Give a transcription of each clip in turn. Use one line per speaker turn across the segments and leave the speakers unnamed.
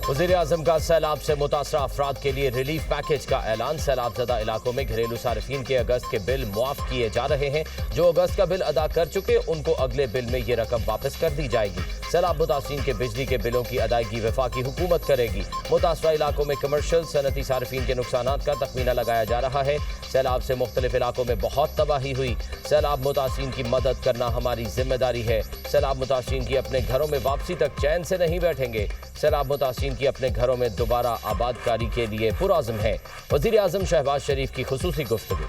वज़ीर-ए-आज़म का सैलाब से मुतासरा अफराद के लिए रिलीफ पैकेज का ऐलान। सैलाबज़दा इलाकों में घरेलू सारिफीन के अगस्त के बिल मुआफ किए जा रहे हैं। जो अगस्त का बिल अदा कर चुके उनको अगले बिल में ये रकम वापस कर दी जाएगी। सैलाब मुतासरीन के बिजली के बिलों की अदायगी वफाकी हुकूमत करेगी। मुतासरा इलाकों में कमर्शियल सनती सारिफीन के नुकसानात का तखमीना लगाया जा रहा है। सैलाब से मुख्तलिफ इलाकों में बहुत तबाही हुई। सैलाब मुतासरीन की मदद करना हमारी जिम्मेदारी है। सैलाब मुतासरीन की अपने घरों में वापसी तक चैन से नहीं बैठेंगे। सैलाब मुतासरीन की अपने घरों में दोबारा आबादकारी के लिए पुरआज़म है। वज़ीर-ए-आज़म शहबाज शरीफ की खुसूसी गुफ्तगू।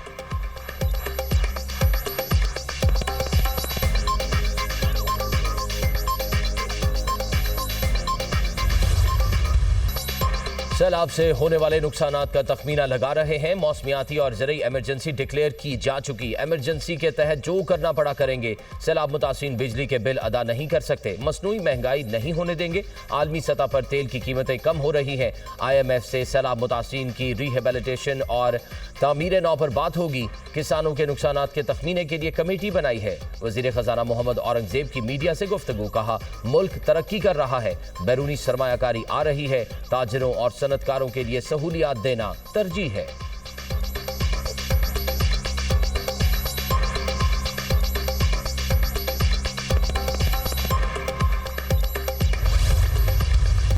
सैलाब से होने वाले नुकसानात का तखमीना लगा रहे हैं। मौसमियाती और ज़रूरी एमरजेंसी डिक्लेयर की जा चुकी। एमरजेंसी के तहत जो करना पड़ा करेंगे। सैलाब मुतासिरीन बिजली के बिल अदा नहीं कर सकते। मसनूई महंगाई नहीं होने देंगे। आलमी सतह पर तेल की कीमतें कम हो रही हैं। IMF से सैलाब मुतासिरीन की रिहेबिलिटेशन और तामीर नौ पर बात होगी। किसानों के नुकसानात के तखमीने के लिए कमेटी बनाई है। वज़ीर ख़जाना मोहम्मद औरंगज़ेब की मीडिया से गुफ्तगू। कहा, मुल्क तरक्की कर रहा है, बैरूनी सरमायाकारी आ रही है, ताजिरों और सनतकारों के लिए सहूलियात देना तरजीह है।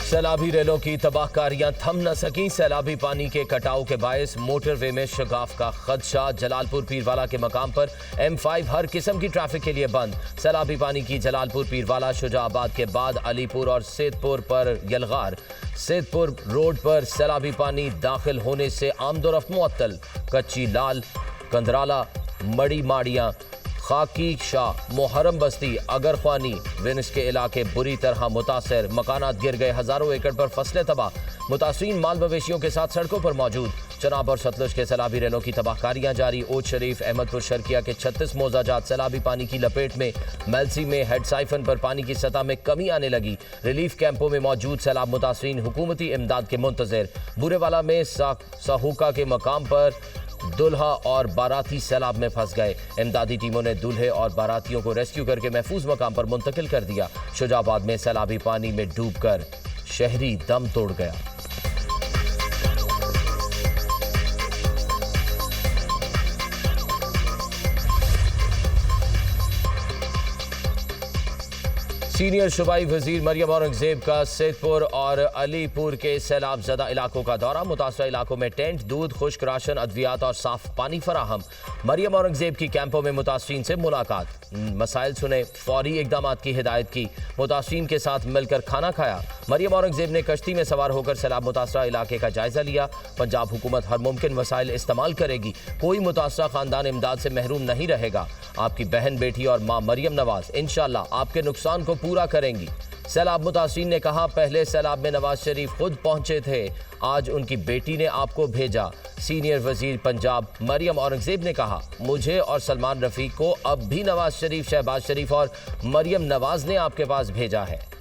सैलाबी रेलों की तबाहकारियां थम न सकी। सैलाबी पानी के कटाव के बायस मोटरवे में शगाफ का खदशा। जलालपुर पीरवाला के मकाम पर M5 हर किस्म की ट्रैफिक के लिए बंद। सैलाबी पानी की जलालपुर पीरवाला शुजाआबाद के बाद अलीपुर और सेतपुर पर यलगार। सेतपुर रोड पर सैलाबी पानी दाखिल होने से आमदोरफ्त मुअत्तल। कच्ची लाल, कंदराला, मड़ी माड़ियाँ, खाकी शाह, मोहरम बस्ती, अगरख्वानी, विनस के इलाके बुरी तरह मुतासर। मकानात गिर गए, हजारों एकड़ पर फसलें तबाह। मुतासरीन माल मवेशियों के साथ सड़कों पर मौजूद। चनाब और सतलुज के सैलाबी रेलों की तबाहकारियां जारी। ओद शरीफ, अहमदपुर शर्किया के 36 मोजाजात सैलाबी पानी की लपेट में। मेलसी में हेड साइफन पर पानी की सतह में कमी आने लगी। रिलीफ कैंपों में मौजूद सैलाब मुतासरीन हुकूमती इमदाद के मुंतज़िर। बुरेवाला में साहूका के मकाम पर दुल्हा और बाराती सैलाब में फंस गए। इमदादी टीमों ने दूल्हे और बारातियों को रेस्क्यू करके महफूज मकाम पर मुंतकिल कर दिया। शुजाबाद में सैलाबी पानी में डूबकर शहरी दम तोड़ गया। सीनियर सूबाई वजीर मरियम औरंगजेब का सेतपुर और अलीपुर के सैलाब ज़दा इलाकों का दौरा। मुतासरा इलाकों में टेंट, दूध, खुश्क राशन, अद्वियात और साफ पानी फराहम। मरियम औरंगजेब की कैंपों में मुतासरीन से मुलाकात, मसाइल सुने, फौरी इकदाम की हिदायत की। मुतासरीन के साथ मिलकर खाना खाया। मरियम औरंगजेब ने कश्ती में सवार होकर सैलाब मुतासरा इलाके का जायजा लिया। पंजाब हुकूमत हर मुमकिन वसाइल इस्तेमाल करेगी। कोई मुतासरा खानदान इमदाद से महरूम नहीं रहेगा। आपकी बहन बेटी और माँ मरियम नवाज इंशाअल्लाह आपके नुकसान को पूरा करेंगी। सैलाब मुतासरीन ने कहा, पहले सैलाब में नवाज शरीफ खुद पहुंचे थे, आज उनकी बेटी ने आपको भेजा। सीनियर वजीर पंजाब मरियम औरंगजेब ने कहा, मुझे और सलमान रफीक को अब भी नवाज शरीफ, शहबाज शरीफ और मरियम नवाज ने आपके पास भेजा है।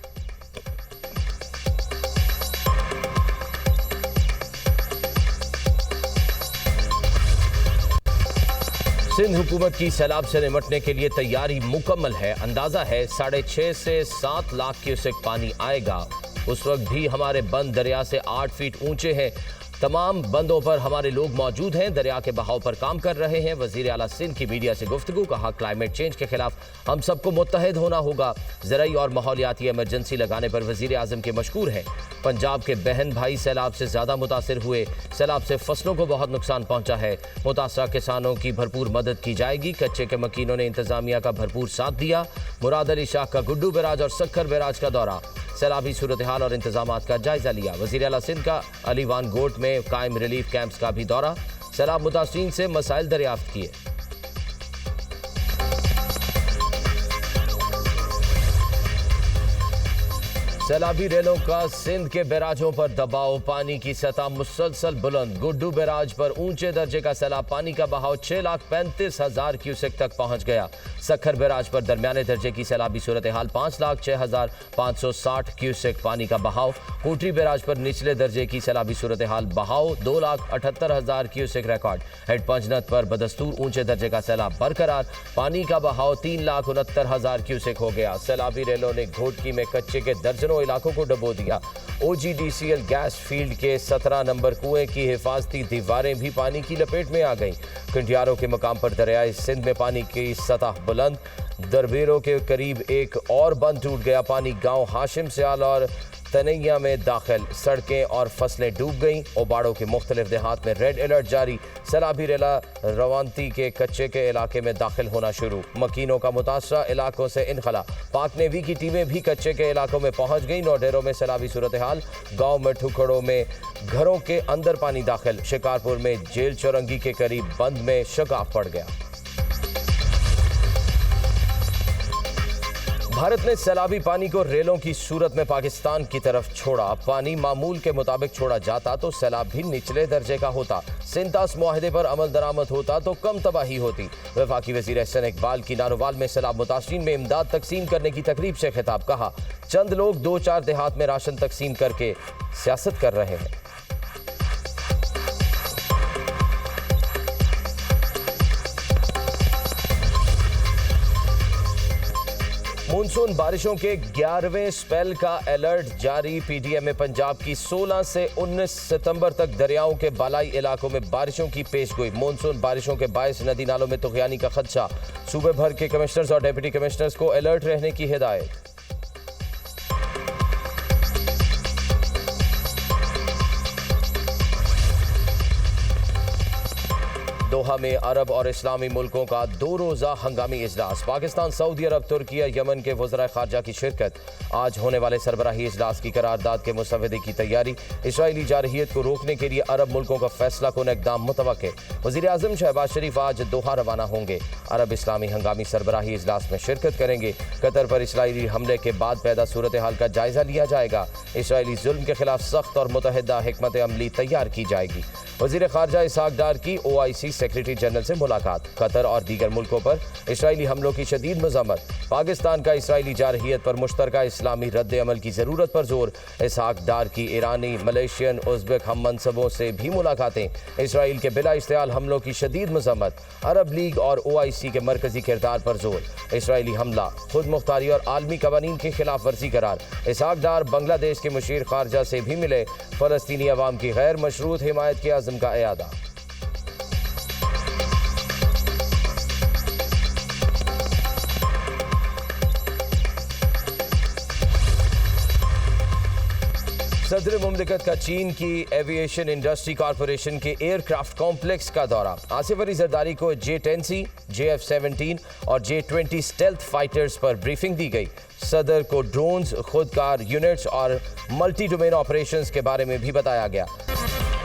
सिंध हुकूमत की सैलाब से निपटने के लिए तैयारी मुकम्मल है। अंदाजा है 6.5 से 7 लाख क्यूसेक पानी आएगा। उस वक्त भी हमारे बंद दरिया से 8 फीट ऊंचे हैं। तमाम बंदों पर हमारे लोग मौजूद हैं, दरिया के बहाव पर काम कर रहे हैं। वजीर आला सिंध की मीडिया से गुफ्तगू। कहा, क्लाइमेट चेंज के खिलाफ हम सबको मुत्तहिद होना होगा। ज़राई और माहौलियाती एमरजेंसी लगाने पर वजीर आज़म के मशकूर हैं। पंजाब के बहन भाई सैलाब से ज़्यादा मुतासर हुए। सैलाब से फसलों को बहुत नुकसान पहुंचा है। मुतासरा किसानों की भरपूर मदद की जाएगी। कच्चे के मकीनों ने इंतजामिया का भरपूर साथ दिया। मुराद अली शाह का गुड्डू बैराज और सक्खर बैराज का दौरा। सैलाबी सूरत हाल और इंतजामात का जायजा लिया। वज़ीर आला सिंध का अलीवान गोट में कायम रिलीफ कैंप्स का भी दौरा। सैलाब मुतासरीन से मसाइल दरियाफ्त किए। सैलाबी रेलों का सिंध के बैराजों पर दबाव, पानी की सतह मुसलसल बुलंद। गुड्डू बैराज पर ऊंचे दर्जे का सैलाब पानी का बहाव 6,35,000 क्यूसेक तक पहुंच गया। सक्खर बैराज पर दरमियाने दर्जे की सैलाबी सूरत हाल 5,06,560 क्यूसेक पानी का बहाव। कोटरी बैराज पर निचले दर्जे की सैलाबी सूरत हाल बहाव 2,78,000 क्यूसेक रिकॉर्ड। हेड पंजनत पर बदस्तूर ऊंचे दर्जे का सैलाब बरकरार, पानी का बहाव 3,69,000 क्यूसेक हो गया। सैलाबी रेलों ने घोटकी में कच्चे के दर्जनों दर्जनों इलाकों को डुबो दिया। OGDCL गैस फील्ड के 17 नंबर कुएं की हिफाजती दीवारें भी पानी की लपेट में आ गईं। कंडियारों के मकाम पर दरियाए सिंध में पानी की सतह बुलंद। दरबेरों के करीब एक और बंद टूट गया। पानी गांव हाशिम सियाल और तनैया में दाखिल। सड़कें और फसलें डूब गईं। ओबाड़ों के मुख्तलिफ देहात में रेड अलर्ट जारी। सैलाबी रेला रवानती के कच्चे के इलाके में दाखिल होना शुरू। मकीनों का मुतासरा इलाकों से इनखला। पाक नेवी की टीमें भी कच्चे के इलाकों में पहुंच गई। नौडेरों में सैलाबी सूरत हाल। गाँव में ठुकड़ों में घरों के अंदर पानी दाखिल। शिकारपुर में जेल चौरंगी के करीब बंद में शगाफ पड़ गया। भारत ने सैलाबी पानी को रेलों की सूरत में पाकिस्तान की तरफ छोड़ा। पानी मामूल के मुताबिक छोड़ा जाता तो सैलाब भी निचले दर्जे का होता। सिंतास मुआहदे पर अमल दरामद होता तो कम तबाही होती। वफाकी वज़ीर एहसन इकबाल की नारोवाल में सैलाब मुतासरीन में इमदाद तकसीम करने की तकरीब से खिताब। कहा, चंद लोग 2-4 देहात में राशन तकसीम करके सियासत कर रहे हैं। मानसून बारिशों के 11वें स्पेल का अलर्ट जारी। PDM में पंजाब की 16 से 19 सितंबर तक दरियाओं के बालाई इलाकों में बारिशों की पेशगोई। मानसून बारिशों के बायस नदी नालों में तुग़यानी का खदशा। सूबे भर के कमिश्नर्स और डिप्टी कमिश्नर्स को अलर्ट रहने की हिदायत। दोहा में अरब और इस्लामी मुल्कों का 2 रोज़ा हंगामी इजलास। पाकिस्तान, सऊदी अरब, तुर्की, यमन के वज़राए ख़ारजा की शिरकत। आज होने वाले सरबराही इजलास की करारदाद के मुसवदे की तैयारी। इसराइली जारहियत को रोकने के लिए अरब मुल्कों का फैसला कुन इक़दाम मुतवक्के। वज़ीर आज़म शहबाज शरीफ आज दोहा रवाना होंगे। अरब इस्लामी हंगामी सरबराही इजलास में शिरकत करेंगे। कतर पर इसराइली हमले के बाद पैदा सूरत हाल का जायजा लिया जाएगा। इसराइली जुल्म के खिलाफ सख्त और मुतहदा हिकमत अमली तैयार की जाएगी। वज़ीर ख़ारजा इसहाक डार की OIC सेक्रेटरी जनरल से मुलाकात। कतर और दीगर मुल्कों पर इसराइली हमलों की शदीद मज़म्मत। पाकिस्तान का इसराइली जारहियत पर मुश्तरका इस्लामी रद्द अमल की ज़रूरत पर जोर। इसहाक डार की ईरानी, मलेशियन, उज़्बेक हम मनसबों से भी मुलाकातें। इसराइल के बिला इश्तियाल हमलों की शदीद मज़म्मत। अरब लीग और OIC के मरकजी किरदार पर जोर। इसराइली हमला खुद मुख्तारी और आलमी कवानीन की खिलाफ वर्जी करार। इसहाक डार बांग्लादेश के मुशीर ख़ारजा से भी मिले। फ़लस्तीनी अवाम की गैर मशरूत हिमायत के आज़म का इयादा। सदर मुमलिकत का चीन की एविएशन इंडस्ट्री कॉरपोरेशन के एयरक्राफ्ट कॉम्प्लेक्स का दौरा। आसिफ अली जरदारी को J-10C, JF-17 और J-20 स्टेल्थ फाइटर्स पर ब्रीफिंग दी गई। सदर को ड्रोन्स, खुदकार यूनिट्स और मल्टी डोमेन ऑपरेशंस के बारे में भी बताया गया।